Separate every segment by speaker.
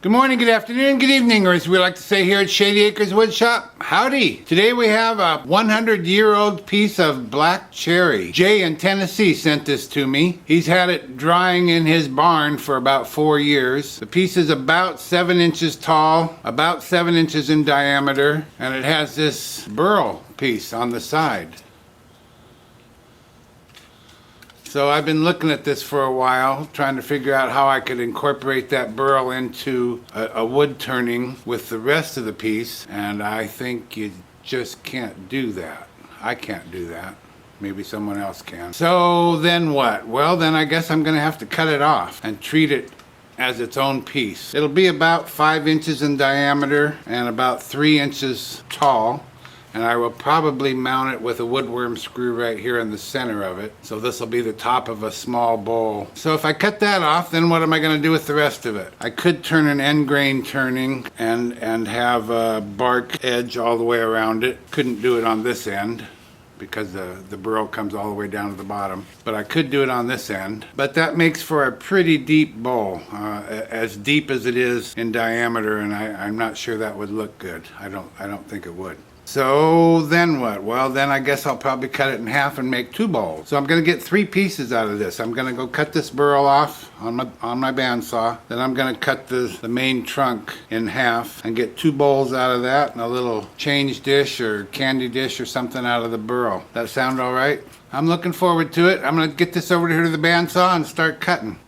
Speaker 1: Good morning, good afternoon, good evening, or as we like to say here at Shady Acres Woodshop, howdy. Today we have a 100-year-old piece of black cherry. Jay in Tennessee sent this to me. He's had it drying in his barn for about 4 years. The piece is about 7 inches tall, about 7 inches in diameter, and it has this burl piece on the side. So I've been looking at this for a while, trying to figure out how I could incorporate that burl into a wood turning with the rest of the piece, and I think you just can't do that. I can't do that. Maybe someone else can. So then what? Well, then I guess I'm gonna have to cut it off and treat it as its own piece. It'll be about 5 inches in diameter and about 3 inches tall. And I will probably mount it with a woodworm screw right here in the center of it. So this will be the top of a small bowl. So if I cut that off, then what am I going to do with the rest of it? I could turn an end grain turning and have a bark edge all the way around it. Couldn't do it on this end because the burl comes all the way down to the bottom. But I could do it on this end. But that makes for a pretty deep bowl, as deep as it is in diameter, and I'm not sure that would look good. I don't think it would. So then what? Well, then I guess I'll probably cut it in half and make 2 bowls. So I'm going to get 3 pieces out of this. I'm going to go cut this burl off on my bandsaw. Then I'm going to cut the main trunk in half and get 2 bowls out of that and a little change dish or candy dish or something out of the burl. That sound all right? I'm looking forward to it. I'm going to get this over here to the bandsaw and start cutting.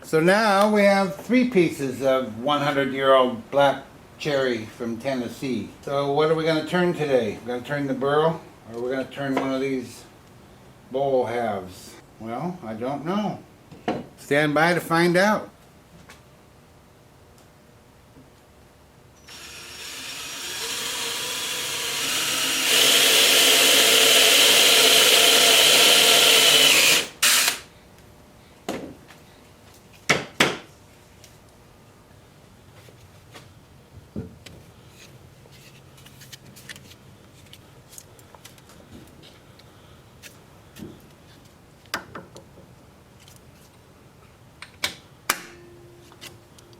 Speaker 1: So now we have 3 pieces of 100-year-old black cherry from Tennessee. So what are we going to turn today? We're going to turn the burl, or we're going to turn one of these bowl halves? Well, I don't know. Stand by to find out.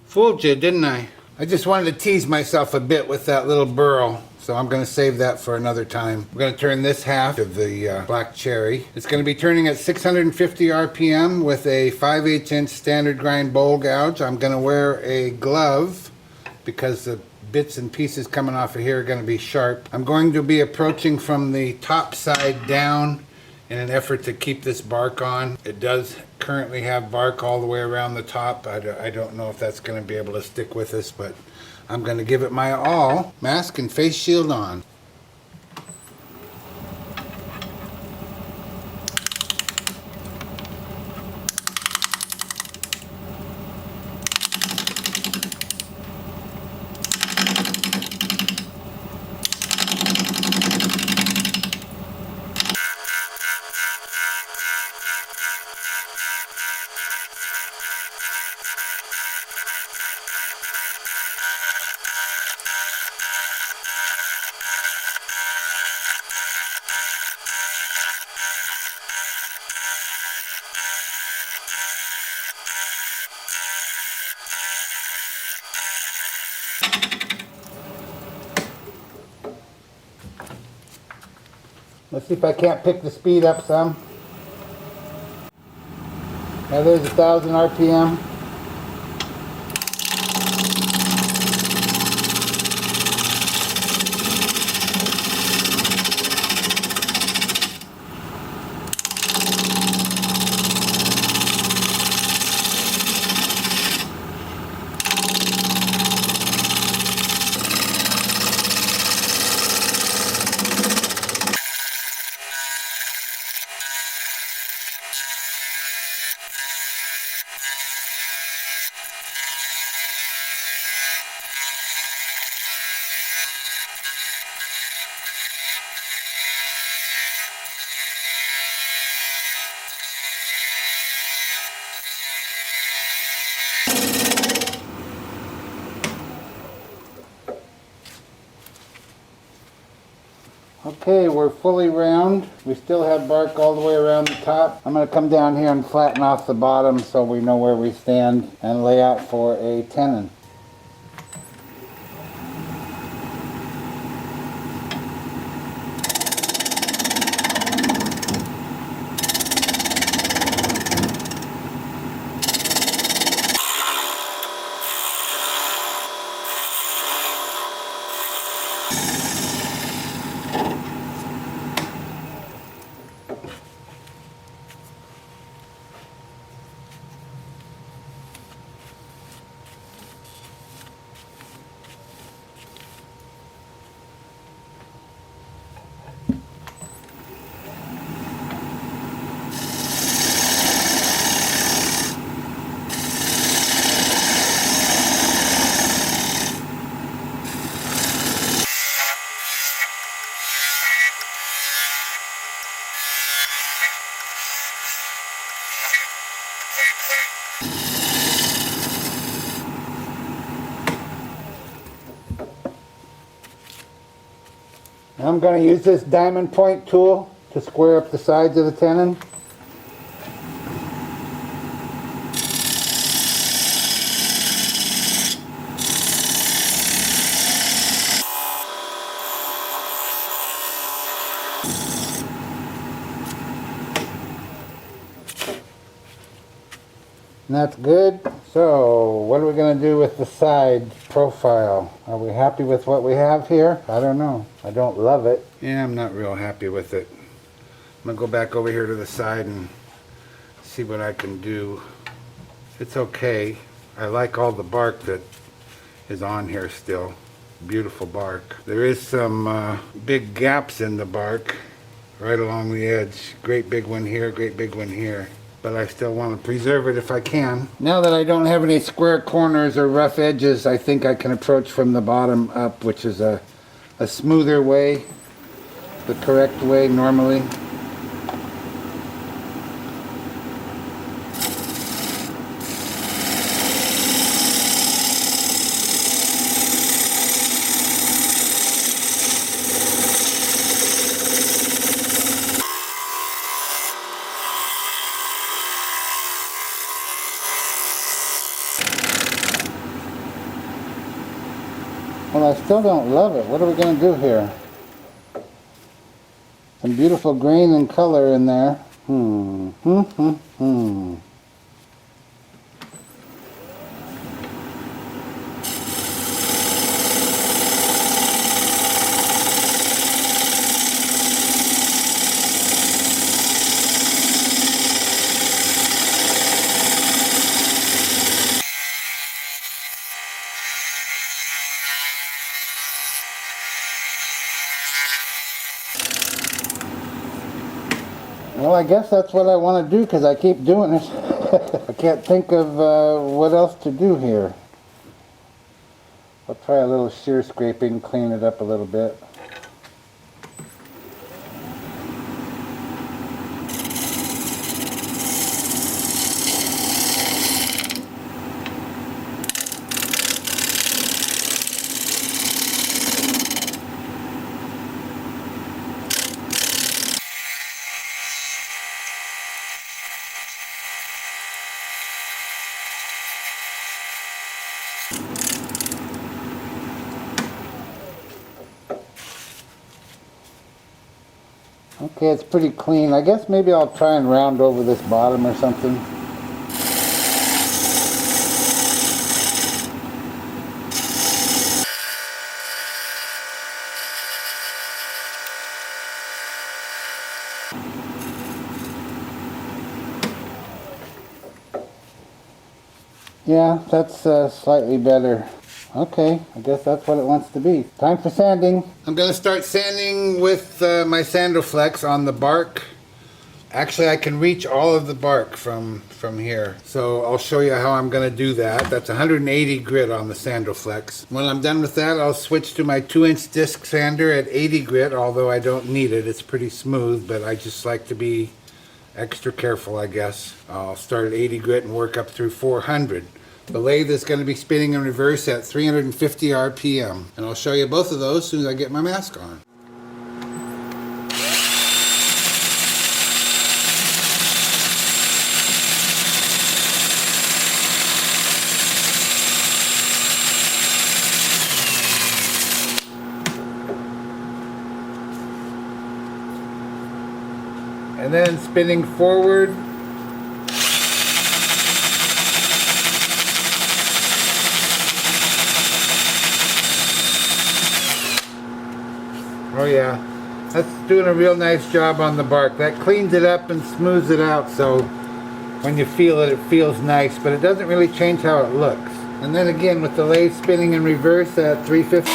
Speaker 1: Fooled you, didn't I? I just wanted to tease myself a bit with that little burl, so I'm going to save that for another time. We're going to turn this half of the black cherry. It's going to be turning at 650 RPM with a 5/8 inch standard grind bowl gouge. I'm going to wear a glove because the bits and pieces coming off of here are going to be sharp. I'm going to be approaching from the top side down in an effort to keep this bark on. It does currently have bark all the way around the top. I don't know if that's going to be able to stick with us, but I'm going to give it my all. Mask and face shield on. Let's see if I can't pick the speed up some. Now there's 1,000 RPM. Okay, we're fully round. We still have bark all the way around the top. I'm going to come down here and flatten off the bottom so we know where we stand and lay out for a tenon. I'm going to use this diamond point tool to square up the sides of the tenon. And that's good. So what are we going to do with the side profile? Are we happy with what we have here? I don't know. I don't love it. Yeah, I'm not real happy with it. I'm going to go back over here to the side and see what I can do. It's okay. I like all the bark that is on here still. Beautiful bark. There is some big gaps in the bark right along the edge. Great big one here, great big one here. But I still want to preserve it if I can. Now that I don't have any square corners or rough edges, I think I can approach from the bottom up, which is a smoother way, the correct way normally. Well, I still don't love it. What are we going to do here? Some beautiful grain and color in there. Well, I guess that's what I want to do because I keep doing it. I can't think of what else to do here. I'll try a little shear scraping, clean it up a little bit. Okay, it's pretty clean. I guess maybe I'll try and round over this bottom or something. Yeah, that's slightly better. Okay, I guess that's what it wants to be. Time for sanding. I'm going to start sanding with my Sandoflex on the bark. Actually, I can reach all of the bark from here. So I'll show you how I'm going to do that. That's 180 grit on the Sandoflex. When I'm done with that, I'll switch to my 2-inch disc sander at 80 grit, although I don't need it. It's pretty smooth, but I just like to be extra careful, I guess. I'll start at 80 grit and work up through 400. The lathe is going to be spinning in reverse at 350 RPM. And I'll show you both of those as soon as I get my mask on. And then spinning forward. Oh yeah, that's doing a real nice job on the bark. That cleans it up and smooths it out, so when you feel it, it feels nice, but it doesn't really change how it looks. And then again, with the lathe spinning in reverse at 350.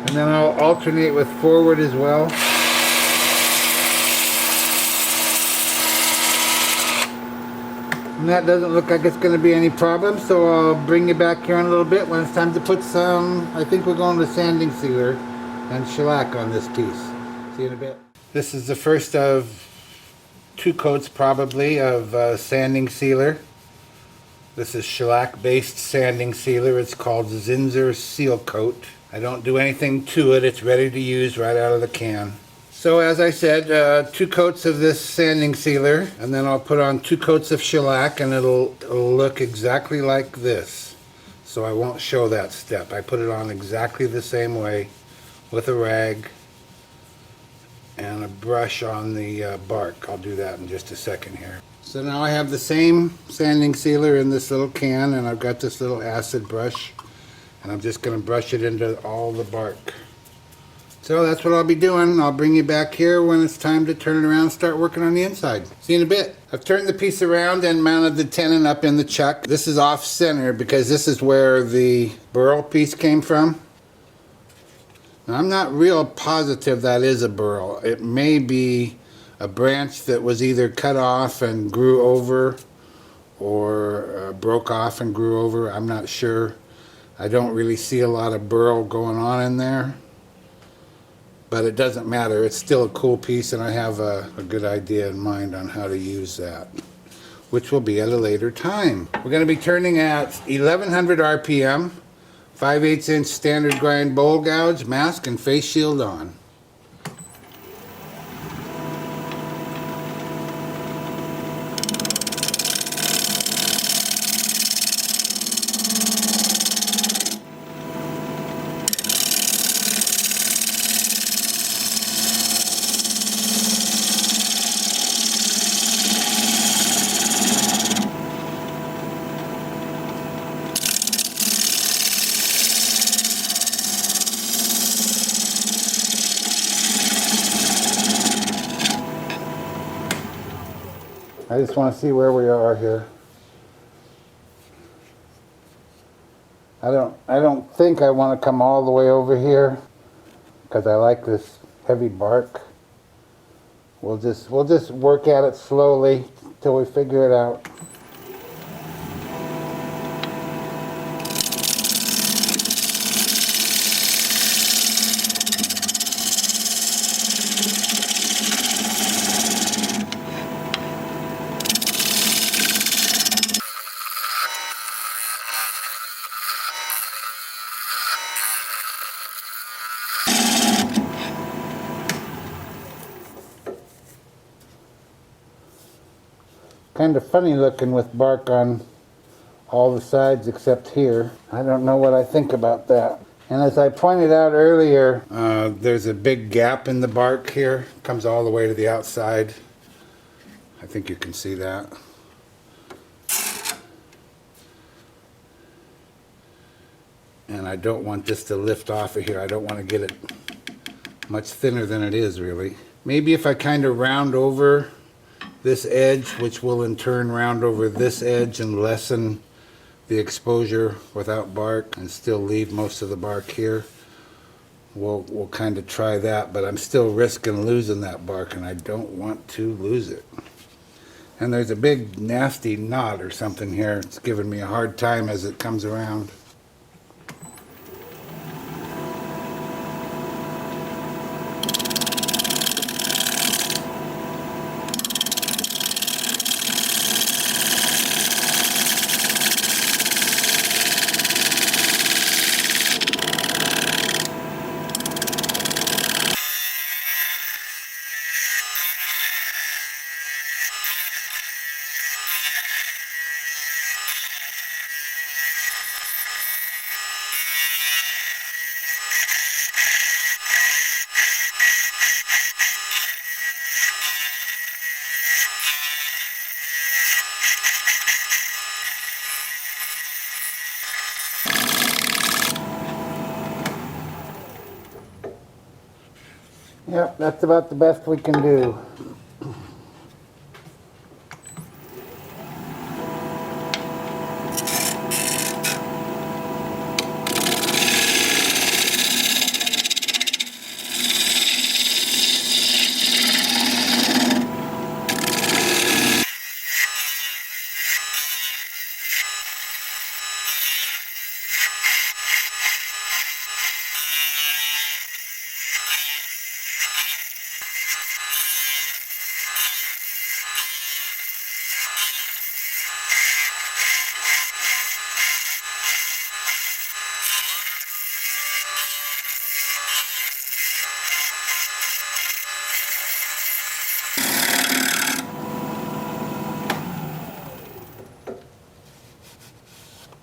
Speaker 1: And then I'll alternate with forward as well. And that doesn't look like it's going to be any problem, so I'll bring you back here in a little bit when it's time to put some, I think we're going with sanding sealer and shellac on this piece. See you in a bit. This is the first of 2 coats probably of sanding sealer. This is shellac based sanding sealer. It's called Zinsser Seal Coat. I don't do anything to it. It's ready to use right out of the can. So as I said, 2 coats of this sanding sealer, and then I'll put on 2 coats of shellac, and it'll look exactly like this. So I won't show that step. I put it on exactly the same way with a rag and a brush on the bark. I'll do that in just a second here. So now I have the same sanding sealer in this little can, and I've got this little acid brush. And I'm just going to brush it into all the bark. So that's what I'll be doing. I'll bring you back here when it's time to turn it around and start working on the inside. See you in a bit. I've turned the piece around and mounted the tenon up in the chuck. This is off center because this is where the burl piece came from. Now, I'm not real positive that is a burl. It may be a branch that was either cut off and grew over or broke off and grew over. I'm not sure. I don't really see a lot of burl going on in there, but it doesn't matter. It's still a cool piece, and I have a good idea in mind on how to use that, which will be at a later time. We're going to be turning at 1100 RPM, 5/8 inch standard grind bowl gouge, mask and face shield on. I just want to see where we are here. I don't think I want to come all the way over here because I like this heavy bark. We'll just work at it slowly till we figure it out. Kind of funny looking with bark on all the sides except here. I don't know what I think about that. And as I pointed out earlier, there's a big gap in the bark here. It comes all the way to the outside. I think you can see that. And I don't want this to lift off of here. I don't want to get it much thinner than it is, really. Maybe if I kind of round over this edge, which will in turn round over this edge and lessen the exposure without bark and still leave most of the bark here. We'll kind of try that, but I'm still risking losing that bark, and I don't want to lose it. And there's a big nasty knot or something here. It's giving me a hard time as it comes around. Yep, that's about the best we can do.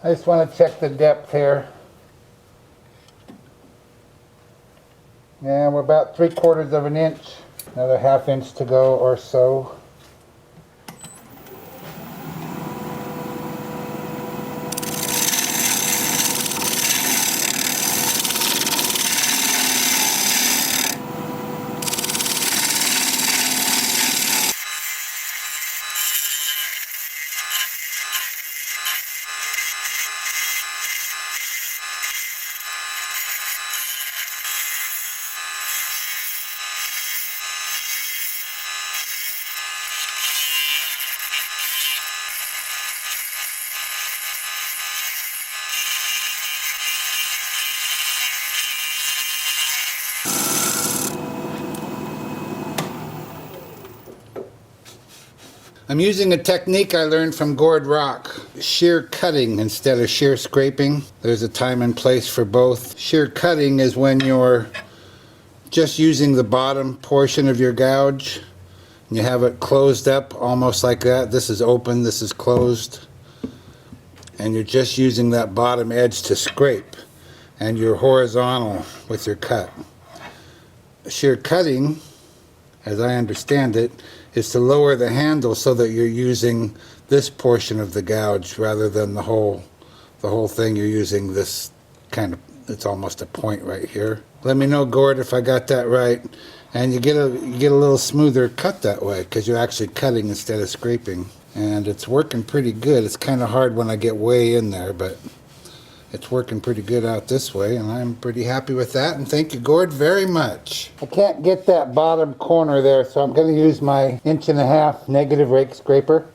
Speaker 1: I just want to check the depth here. Yeah, we're about 3/4 of an inch. Another 1/2 inch to go or so. I'm using a technique I learned from Gord Rock. Shear cutting instead of shear scraping. There's a time and place for both. Shear cutting is when you're just using the bottom portion of your gouge. You have it closed up almost like that. This is open, this is closed. And you're just using that bottom edge to scrape. And you're horizontal with your cut. Shear cutting, as I understand it, is to lower the handle so that you're using this portion of the gouge rather than the whole thing. You're using this kind of, it's almost a point right here. Let me know, Gord, if I got that right. And you get a little smoother cut that way because you're actually cutting instead of scraping. And it's working pretty good. It's kind of hard when I get way in there, but it's working pretty good out this way, and I'm pretty happy with that, and thank you, Gord, very much. I can't get that bottom corner there, so I'm going to use my 1.5 inch negative rake scraper.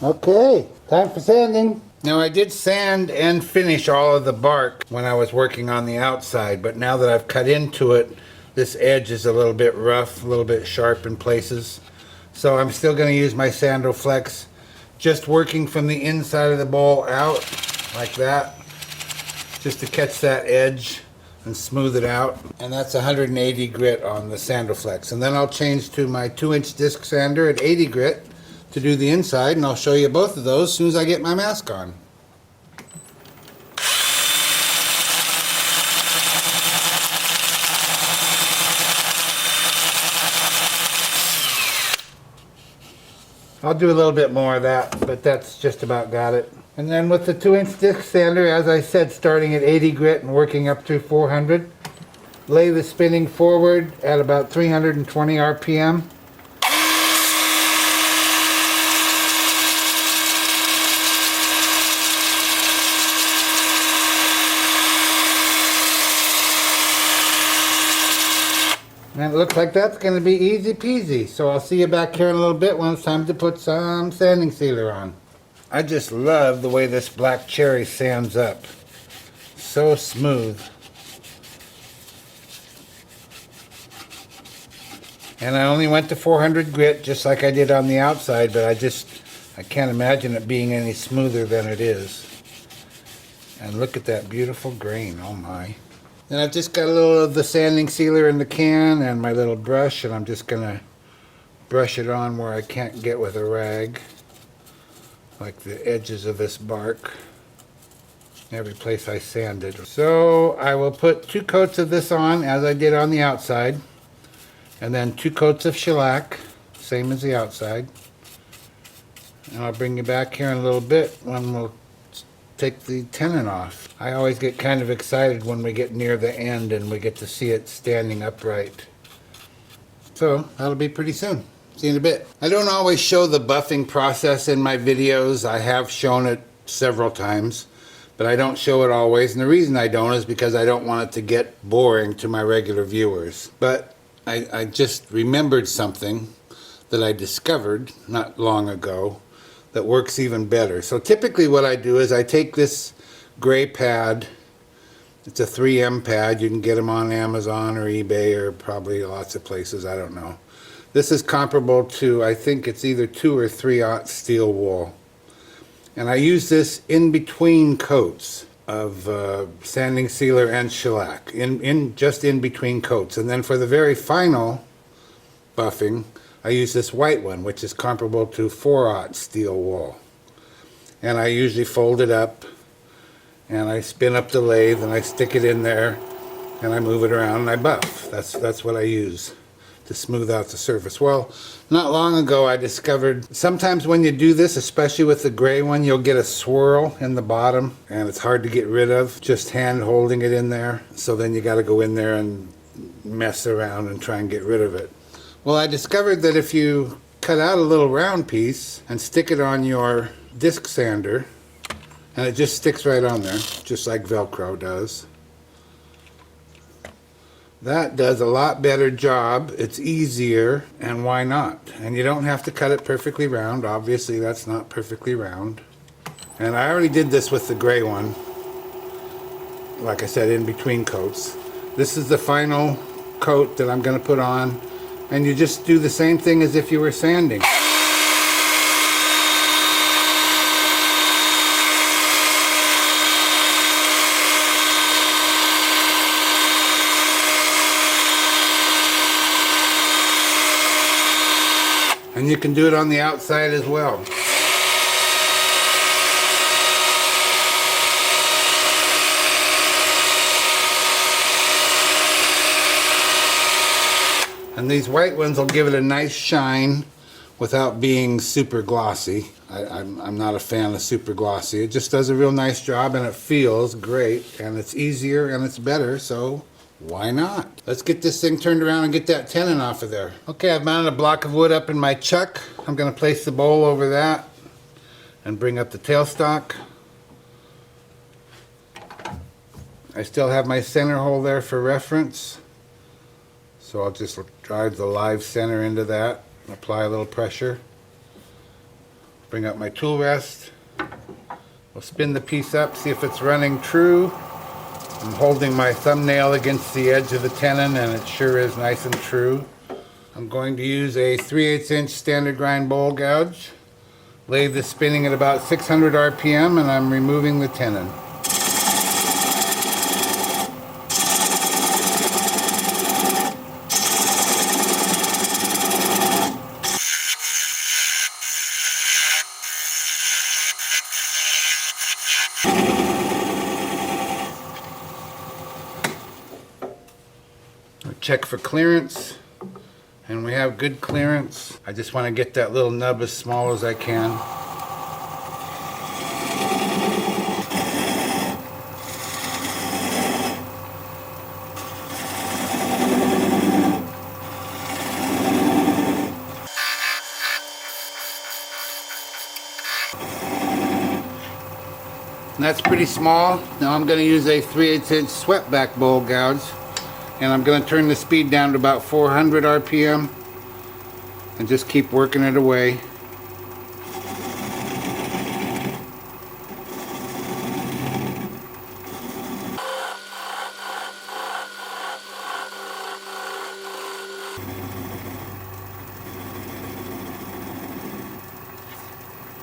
Speaker 1: Okay, Time for sanding. Now I did sand and finish all of the bark when I was working on the outside, but now that I've cut into it, this edge is a little bit rough, a little bit sharp in places. So I'm still going to use my Sandoflex, just working from the inside of the bowl out, like that, just to catch that edge and smooth it out. And that's 180 grit on the Sandoflex. And then I'll change to my 2-inch disc sander at 80 grit to do the inside, and I'll show you both of those as soon as I get my mask on. I'll do a little bit more of that, but that's just about got it. And then with the 2-inch disc sander, as I said, starting at 80 grit and working up to 400, lay the spinning forward at about 320 RPM. And it looks like that's going to be easy peasy. So I'll see you back here in a little bit when it's time to put some sanding sealer on. I just love the way this black cherry sands up. So smooth. And I only went to 400 grit just like I did on the outside, but I can't imagine it being any smoother than it is. And look at that beautiful grain, oh my. Then I've just got a little of the sanding sealer in the can and my little brush, and I'm just going to brush it on where I can't get with a rag, like the edges of this bark, every place I sanded. So I will put 2 coats of this on as I did on the outside, and then 2 coats of shellac, same as the outside. And I'll bring you back here in a little bit when we'll take the tenon off. I always get kind of excited when we get near the end and we get to see it standing upright. So that'll be pretty soon. See you in a bit. I don't always show the buffing process in my videos. I have shown it several times, but I don't show it always. And the reason I don't is because I don't want it to get boring to my regular viewers. But I just remembered something that I discovered not long ago that works even better. So typically what I do is I take this gray pad. It's a 3M pad. You can get them on Amazon or eBay or probably lots of places, I don't know. This is comparable to, I think it's either 2 or 3/0 steel wool. And I use this in between coats of sanding sealer and shellac, just in between coats. And then for the very final buffing, I use this white one, which is comparable to 4/0 steel wool. And I usually fold it up, and I spin up the lathe, and I stick it in there, and I move it around, and I buff. That's what I use to smooth out the surface. Well, not long ago I discovered sometimes when you do this, especially with the gray one, you'll get a swirl in the bottom, and it's hard to get rid of, just hand holding it in there. So then you got to go in there and mess around and try and get rid of it. Well, I discovered that if you cut out a little round piece and stick it on your disc sander, and it just sticks right on there, just like Velcro does. That does a lot better job. It's easier, and why not? And you don't have to cut it perfectly round. Obviously, that's not perfectly round. And I already did this with the gray one, like I said, in between coats. This is the final coat that I'm going to put on. And you just do the same thing as if you were sanding. And you can do it on the outside as well. And these white ones will give it a nice shine without being super glossy. I'm not a fan of super glossy. It just does a real nice job, and it feels great, and it's easier and it's better, so why not? Let's get this thing turned around and get that tenon off of there. Okay, I've mounted a block of wood up in my chuck. I'm going to place the bowl over that and bring up the tailstock. I still have my center hole there for reference. So I'll just drive the live center into that, apply a little pressure, bring up my tool rest, We'll spin the piece up, see if it's running true. I'm holding my thumbnail against the edge of the tenon and it sure is nice and true. I'm going to use a 3/8 inch standard grind bowl gouge. Lathe is spinning at about 600 RPM and I'm removing the tenon. Check for clearance, and we have good clearance. I just want to get that little nub as small as I can. And that's pretty small. Now I'm going to use a 3/8 inch swept back bowl gouge. And I'm going to turn the speed down to about 400 RPM and just keep working it away.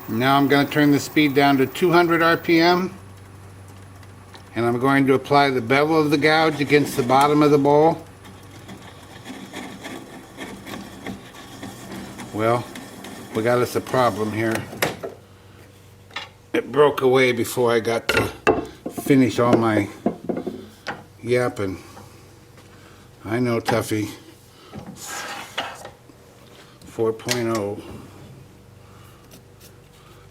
Speaker 1: Now I'm going to turn the speed down to 200 RPM. And I'm going to apply the bevel of the gouge against the bottom of the bowl. Well, we got us a problem here. It broke away before I got to finish all my yapping. I know, Tuffy. 4.0.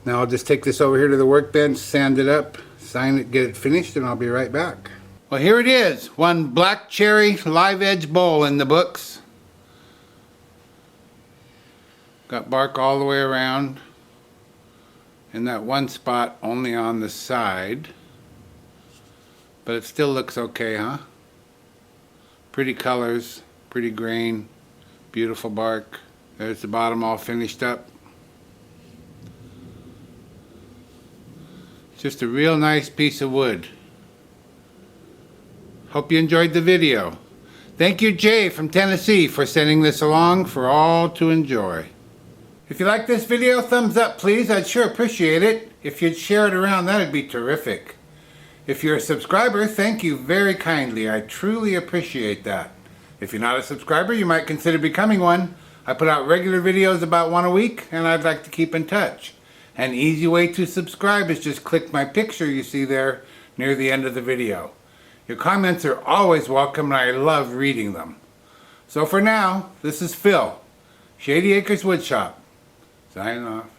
Speaker 1: Now I'll just take this over here to the workbench, sand it up, sign it, get it finished, and I'll be right back. Well, here it is. One black cherry live edge bowl in the books. Got bark all the way around. And that one spot only on the side. But it still looks okay, huh? Pretty colors, pretty grain, beautiful bark. There's the bottom all finished up. Just a real nice piece of wood. Hope you enjoyed the video. Thank you, Jay from Tennessee, for sending this along for all to enjoy. If you like this video, thumbs up please. I'd sure appreciate it. If you'd share it around, that'd be terrific. If you're a subscriber, thank you very kindly. I truly appreciate that. If you're not a subscriber, you might consider becoming one. I put out regular videos about one a week, and I'd like to keep in touch. An easy way to subscribe is just click my picture you see there near the end of the video. Your comments are always welcome and I love reading them. So for now, this is Phil, Shady Acres Woodshop, signing off.